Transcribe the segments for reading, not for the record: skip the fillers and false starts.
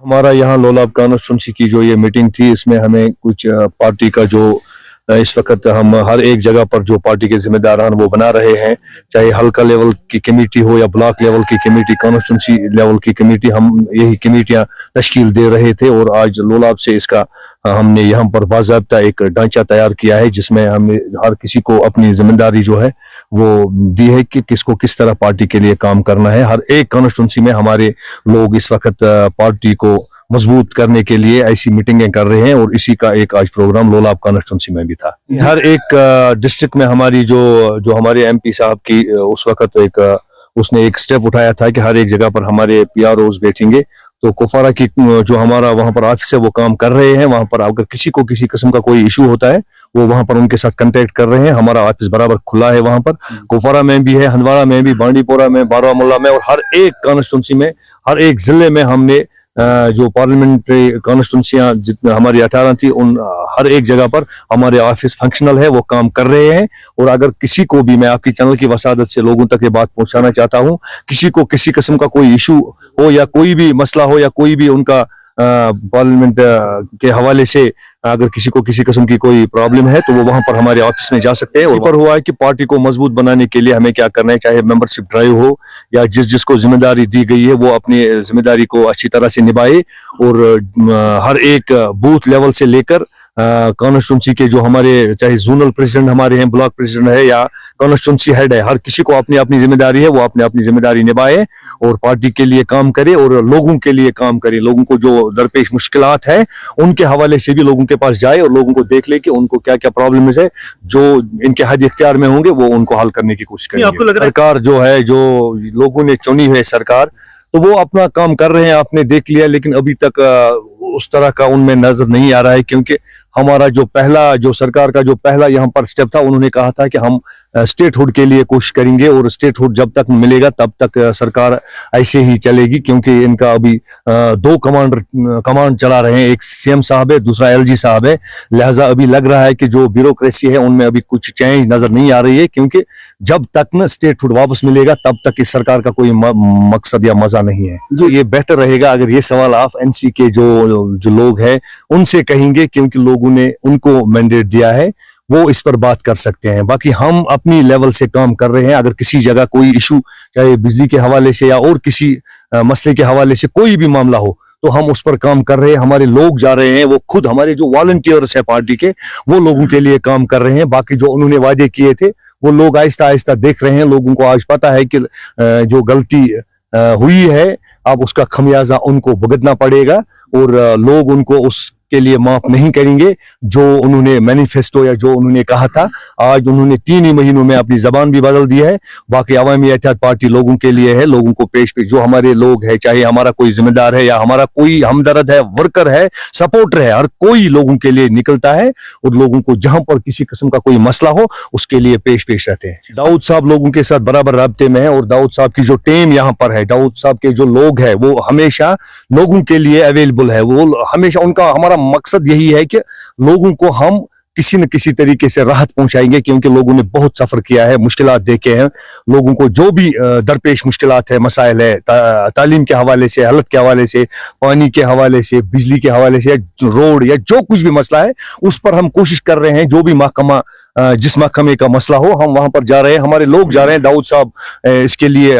हमारा यहाँ लोलाब कॉन्स्टिट्यूंसी की जो ये मीटिंग थी, इसमें हमें कुछ पार्टी का जो इस वक्त हम हर एक जगह पर जो पार्टी के जिम्मेदारान वो बना रहे हैं, चाहे हल्का लेवल की कमेटी हो या ब्लॉक लेवल की कमेटी, कॉन्स्टिट्यूंसी लेवल की कमेटी, हम यही कमेटियां तश्कील दे रहे थे। और आज लोलाब से इसका हमने यहाँ पर बाज़ाब्ता एक ढांचा तैयार किया है, जिसमें हमने हर किसी को अपनी जिम्मेदारी जो है वो दी है कि किसको किस तरह पार्टी के लिए काम करना है। हर एक कॉन्स्टिट्यूंसी में हमारे लोग इस वक्त पार्टी को मजबूत करने के लिए ऐसी मीटिंगें कर रहे हैं, और इसी का एक आज प्रोग्राम लोलाब कॉन्स्टिट्यूंसी में भी था। हर एक डिस्ट्रिक्ट में हमारी जो हमारे एमपी साहब की उस वक्त उसने एक स्टेप उठाया था कि हर एक जगह पर हमारे पीआरओज बैठेंगे। तो कुपवारा की जो हमारा वहां पर ऑफिस है वो काम कर रहे हैं। वहां पर अगर किसी को किसी किस्म का कोई इशू होता है, वो वहां पर उनके साथ कांटेक्ट कर रहे हैं। हमारा ऑफिस बराबर खुला है वहां पर, कुपवारा में भी है, हंदवाड़ा में भी, बांडीपोरा में, बारामूला में, और हर एक कॉन्स्टिट्यूंसी में, हर एक जिले में हमने जो पार्लियामेंट्री कॉन्स्टिट्यूंसियां जितने हमारी 18 थी, उन हर एक जगह पर हमारे ऑफिस फंक्शनल है, वो काम कर रहे हैं। और अगर किसी को भी, मैं आपकी चैनल की वसादत से लोगों तक ये बात पहुंचाना चाहता हूं, किसी को किसी किस्म का कोई इशू हो या कोई भी मसला हो या कोई भी उनका पार्लियामेंट के हवाले से अगर किसी को किसी किस्म की कोई प्रॉब्लम है, तो वो वहां पर हमारे ऑफिस में जा सकते हैं। और पर हुआ है कि पार्टी को मजबूत बनाने के लिए हमें क्या करना है, चाहे मेंबरशिप ड्राइव हो या जिसको जिम्मेदारी दी गई है वो अपनी जिम्मेदारी को अच्छी तरह से निभाए। और हर एक बूथ लेवल से लेकर कॉन्स्टिट्यूंसी के जो हमारे चाहे जोनल प्रेसिडेंट हमारे हैं, ब्लॉक प्रेसिडेंट है या कॉन्स्टिट्यूंसी हेड है, हर किसी को अपनी अपनी जिम्मेदारी है, वो अपनी अपनी जिम्मेदारी निभाए और पार्टी के लिए काम करे और लोगों के लिए काम करे। लोगों को जो दरपेश मुश्किलात है उनके हवाले से भी लोगों के पास जाए और लोगों को देख ले कि उनको क्या क्या प्रॉब्लम है, जो इनके हद इख्तियार में होंगे वो उनको हल करने की कोशिश करेंगे। सरकार जो है, जो लोगों ने चुनी है सरकार, तो वो अपना काम कर रहे हैं, आपने देख लिया। लेकिन अभी तक उस तरह का उनमें नजर नहीं आ रहा है, क्योंकि हमारा जो सरकार का जो पहला यहाँ पर स्टेप था, उन्होंने कहा था कि हम स्टेटहुड के लिए कोशिश करेंगे और स्टेटहुड जब तक मिलेगा तब तक सरकार ऐसे ही चलेगी। क्योंकि इनका अभी दो कमांड चला रहे हैं, एक सीएम साहब है, दूसरा एलजी साहब है। लिहाजा अभी लग रहा है कि जो ब्यूरोक्रेसी है उनमें अभी कुछ चेंज नजर नहीं आ रही है, क्योंकि जब तक न स्टेटहुड वापस मिलेगा तब तक इस सरकार का कोई मकसद या मजा नहीं है। जो ये बेहतर रहेगा अगर ये सवाल आप एनसी के जो लोग हैं उनसे कहेंगे, क्योंकि लोगों ने उनको मैंडेट दिया है, वो इस पर बात कर सकते हैं। बाकी हम अपनी लेवल से काम कर रहे हैं। अगर किसी जगह कोई इशू, चाहे बिजली के हवाले से या और किसी मसले के हवाले से कोई भी मामला हो, तो हम उस पर काम कर रहे हैं। हमारे लोग जा रहे हैं, वो खुद हमारे जो वॉलंटियर्स है पार्टी के, वो लोगों के लिए काम कर रहे हैं। बाकी जो उन्होंने वादे किए थे वो लोग आहिस्ता आहिस्ता देख रहे हैं। लोगों को आज पता है कि जो गलती हुई है अब उसका खमियाजा उनको भुगतना पड़ेगा और लोग उनको उसके लिए माफ नहीं करेंगे। जो उन्होंने मैनिफेस्टो या जो उन्होंने कहा था, आज उन्होंने 3 ही महीनों में अपनी जबान भी बदल दी है। बाकी अवामी एहतियात पार्टी लोगों के लिए है, लोगों को पेश जो हमारे लोग है, चाहे हमारा कोई जिम्मेदार है या हमारा कोई हमदर्द है, वर्कर है, सपोर्टर है, हर कोई लोगों के लिए निकलता है और लोगों को जहां पर किसी किस्म का कोई मसला हो उसके लिए पेश रहते हैं। दाऊद साहब लोगों के साथ बराबर राब्ते में है और दाऊद साहब की जो टीम यहाँ पर है, दाऊद साहब के जो लोग है, वो हमेशा लोगों के लिए अवेलेबल है। वो हमेशा, उनका हमारा मकसद यही है कि लोगों को हम किसी न किसी तरीके से राहत पहुंचाएंगे, क्योंकि लोगों ने बहुत सफर किया है, मुश्किलात देखे हैं। लोगों को जो भी दरपेश मुश्किलात है, मसाइल है, तालीम के हवाले से, हालत के हवाले से, पानी के हवाले से, बिजली के हवाले से, रोड या जो कुछ भी मसला है, उस पर हम कोशिश कर रहे हैं। जो भी महकमा, जिस महकमे का मसला हो, हम वहां पर जा रहे हैं, हमारे लोग जा रहे हैं। दाऊद साहब इसके लिए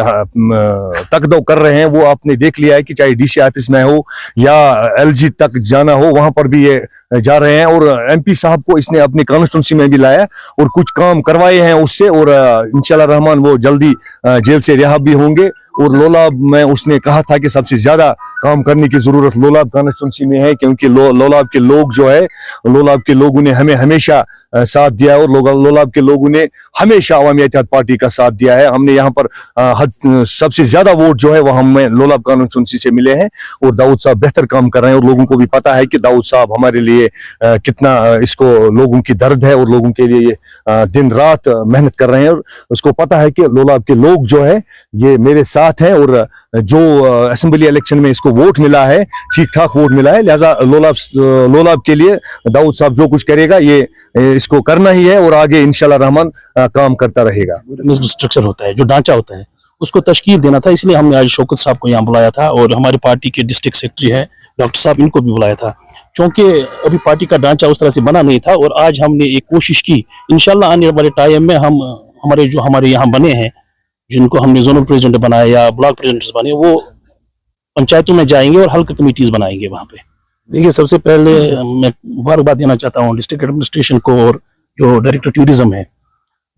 तकदो कर रहे हैं। वो आपने देख लिया है कि चाहे डीसी ऑफिस में हो या एलजी तक जाना हो, वहां पर भी ये जा रहे हैं। और एमपी साहब को इसने अपनी कॉन्स्टिट्यूंसी में भी लाया और कुछ काम करवाए हैं उससे, और इंशाल्लाह रहमान वो जल्दी जेल से रिहा भी होंगे। और लोलाब में उसने कहा था कि सबसे ज्यादा काम करने की जरूरत लोलाब कॉन्स्टिट्यूंसी में है, क्योंकि लोलाब के लोग जो है, लोलाब के लोगों ने हमें हमेशा साथ दिया है और लोलाब के लोगों ने हमेशा अवामी एहतियात पार्टी का साथ दिया है। हमने यहाँ पर सबसे ज्यादा वोट जो है वो हमें लोलाब कॉन्स्टिट्यूंसी से मिले हैं और दाऊद साहब बेहतर काम कर रहे हैं और लोगों को भी पता है कि दाऊद साहब हमारे लिए कितना इसको लोगों की दर्द है और लोगों के लिए दिन रात मेहनत कर रहे हैं। और उसको पता है कि लोलाब के लोग जो है ये मेरे साथ हैं और जो असेंबली इलेक्शन में इसको वोट मिला है, ठीक ठाक वोट मिला है। लिहाजा लोलाब के लिए दाऊद साहब जो कुछ करेगा ये इसको करना ही है और आगे इंशाल्लाह रहमान काम करता रहेगा। स्ट्रक्चर होता है, जो ढांचा होता है, उसको तश्कील देना था, इसलिए हमने आज शौकत साहब को यहाँ बुलाया था। और हमारी पार्टी के डिस्ट्रिक्ट सेक्रेटरी है डॉक्टर साहब इनको भी बुलाया था, क्योंकि अभी पार्टी का ढांचा उस तरह से बना नहीं था। और आज हमने एक कोशिश की, इंशाल्लाह आने वाले टाइम में हम हमारे यहाँ बने हैं, जिनको हमने जोनल प्रेसिडेंट बनाया या ब्लॉक प्रेसिडेंट्स बने, वो पंचायतों में जाएंगे और हल्का कमेटीज बनाएंगे वहाँ पे। देखिए, सबसे पहले मैं मुबारकबाद देना चाहता हूँ डिस्ट्रिक्ट एडमिनिस्ट्रेशन को और जो डायरेक्टर टूरिज्म है,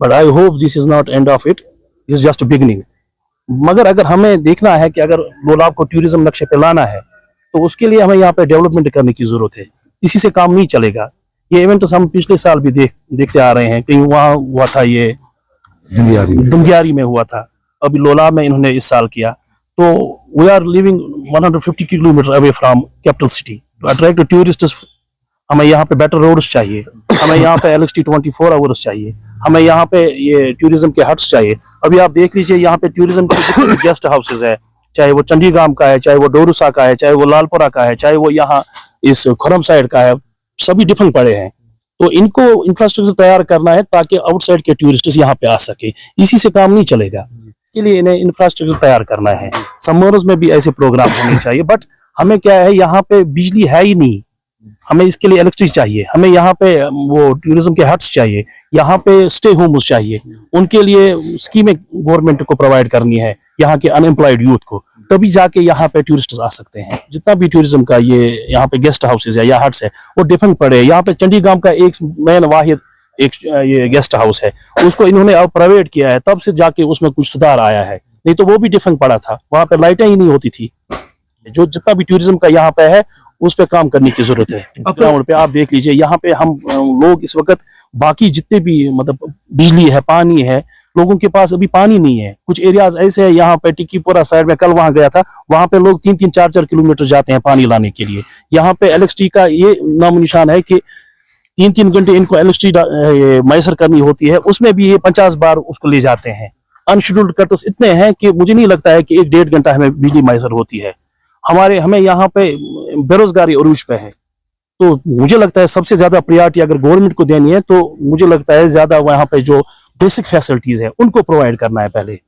but I hope this is not end of it, this is just beginning. मगर अगर हमें देखना है कि अगर लोलाब को टूरिज्म नक्शे पे लाना है, तो उसके लिए हमें यहाँ पे डेवलपमेंट करने की जरूरत है। इसी से काम नहीं चलेगा। ये इवेंट्स हम पिछले साल भी देखते आ रहे हैं, कहीं वहाँ हुआ था, ये दुंगियारी में हुआ था, अभी लोलाब में इन्होंने इस साल किया। तो we are living 150 kilometre away from capital city to attract tourists. हमें यहाँ पे बेटर रोड्स चाहिए, हमें यहाँ पे इलेक्ट्रिसिटी 24 आवर्स चाहिए, हमें यहाँ पे ये टूरिज्म के हट्स चाहिए। अभी आप देख लीजिए, यहाँ पे टूरिज्म के गेस्ट हाउसेज है, चाहे वो चंडीगाम का है, चाहे वो डोरूसा का है, चाहे वो लालपुरा का है, चाहे वो यहाँ इस खुरम साइड का है, सभी डिफरेंट पड़े हैं। तो इनको इंफ्रास्ट्रक्चर तैयार करना है ताकि आउटसाइड के टूरिस्ट्स यहाँ पे आ सके। इसी से काम नहीं चलेगा, के लिए इन्हें इंफ्रास्ट्रक्चर तैयार करना है। समर्स में भी ऐसे प्रोग्राम होने चाहिए। बट हमें क्या है, यहाँ पे बिजली है ही नहीं, हमें इसके लिए इलेक्ट्रिसिटी चाहिए, हमें यहाँ पे वो टूरिज्म के हट्स चाहिए, यहाँ पे स्टे होम्स चाहिए, उनके लिए स्कीमें गवर्नमेंट को प्रोवाइड करनी है यहाँ के अनएम्प्लॉयड यूथ को, तभी जाके यहाँ पे टूरिस्ट आ सकते हैं। जितना भी टूरिज्म का ये यहाँ पे गेस्ट हाउसेज है या हट्स है, वो डिफरेंट पड़े हैं। यहाँ पे चंडीगाम का एक मेन वाहिद एक ये गेस्ट हाउस है, उसको इन्होंने अब प्राइवेट किया है, तब से जाके उसमें कुछ सुधार आया है, नहीं तो वो भी डिफरेंट पड़ा था, वहां पे लाइटें ही नहीं होती थी। जो जितना भी टूरिज्म का यहाँ पे है, उस पे काम करने की जरूरत है। ग्राउंड पे आप देख लीजिए, यहाँ पे हम लोग इस वक्त बाकी जितने भी मतलब बिजली है, पानी है, लोगों के पास अभी पानी नहीं है। कुछ एरियाज ऐसे है, यहाँ पे टिक्कीपुरा साइड में, कल वहां गया था, वहां पे लोग 3-3, 4-4 किलोमीटर जाते हैं पानी लाने के लिए। यहाँ पे इलेक्ट्रिसिटी का ये नाम निशान है कि 3-3 घंटे इनको इलेक्ट्रिसिटी मैसर करनी होती है, उसमें भी ये 50 बार उसको ले जाते हैं। अनशेड्यूल्ड कट्स इतने हैं कि मुझे नहीं लगता है कि 1-1.5 घंटा हमें बिजली मैसर होती है। हमें यहाँ पे बेरोजगारी अरूज पे है। तो मुझे लगता है सबसे ज्यादा प्रायोरिटी अगर गवर्नमेंट को देनी है, तो मुझे लगता है ज्यादा वहाँ पे जो बेसिक फैसिलिटीज है उनको प्रोवाइड करना है पहले।